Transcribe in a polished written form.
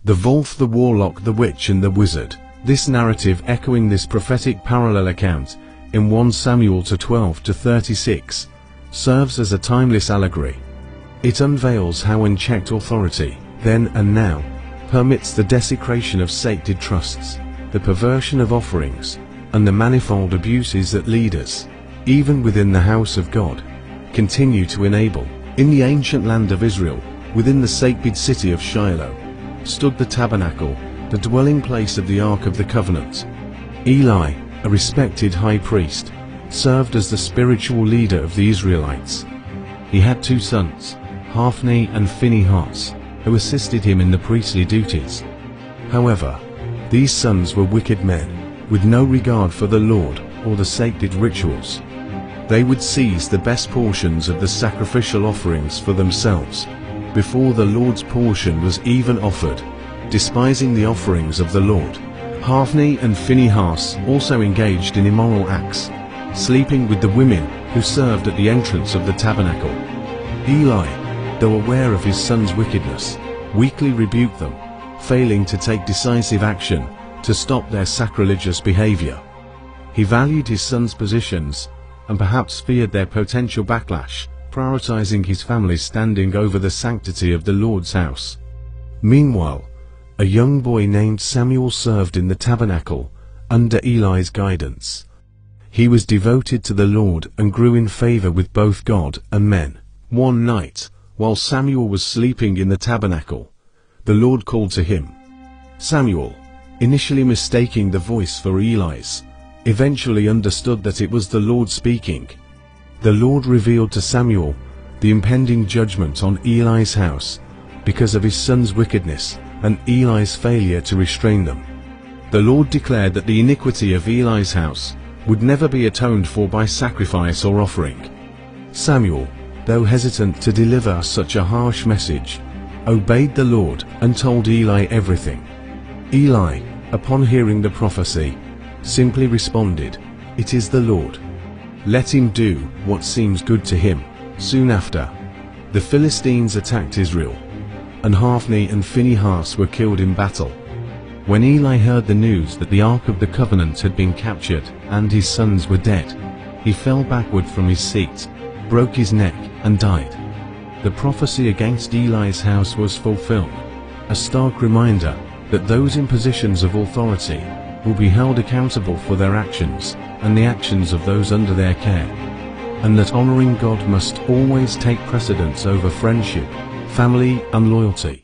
The wolf, the warlock, the witch and the wizard. This narrative, echoing this prophetic parallel account in 1 Samuel 12-36, serves as a timeless allegory. It unveils how unchecked authority, then and now, permits the desecration of sacred trusts, the perversion of offerings, and the manifold abuses that leaders, even within the house of God, continue to enable. In the ancient land of Israel, within the sacred city of Shiloh, stood the tabernacle, the dwelling place of the Ark of the Covenant. Eli, a respected high priest, served as the spiritual leader of the Israelites. He had 2 sons, Hophni and Phinehas, who assisted him in the priestly duties. However, these sons were wicked men, with no regard for the Lord or the sacred rituals. They would seize the best portions of the sacrificial offerings for themselves, before the Lord's portion was even offered, despising the offerings of the Lord. Hophni and Phinehas also engaged in immoral acts, sleeping with the women who served at the entrance of the tabernacle. Eli, though aware of his son's wickedness, weakly rebuked them, failing to take decisive action to stop their sacrilegious behavior. He valued his son's positions and perhaps feared their potential backlash, prioritizing his family's standing over the sanctity of the Lord's house. Meanwhile, a young boy named Samuel served in the tabernacle under Eli's guidance. He was devoted to the Lord and grew in favor with both God and men. One night, while Samuel was sleeping in the tabernacle, the Lord called to him. Samuel, initially mistaking the voice for Eli's, eventually understood that it was the Lord speaking. The Lord revealed to Samuel the impending judgment on Eli's house because of his son's wickedness and Eli's failure to restrain them. The Lord declared that the iniquity of Eli's house would never be atoned for by sacrifice or offering. Samuel, though hesitant to deliver such a harsh message, obeyed the Lord and told Eli everything. Eli, upon hearing the prophecy, simply responded, "It is the Lord. Let him do what seems good to him." Soon after, the Philistines attacked Israel, and Hophni and Phinehas were killed in battle. When Eli heard the news that the Ark of the Covenant had been captured and his sons were dead, he fell backward from his seat, broke his neck, and died. The prophecy against Eli's house was fulfilled, a stark reminder that those in positions of authority will be held accountable for their actions and the actions of those under their care, and that honoring God must always take precedence over friendship, family, and loyalty.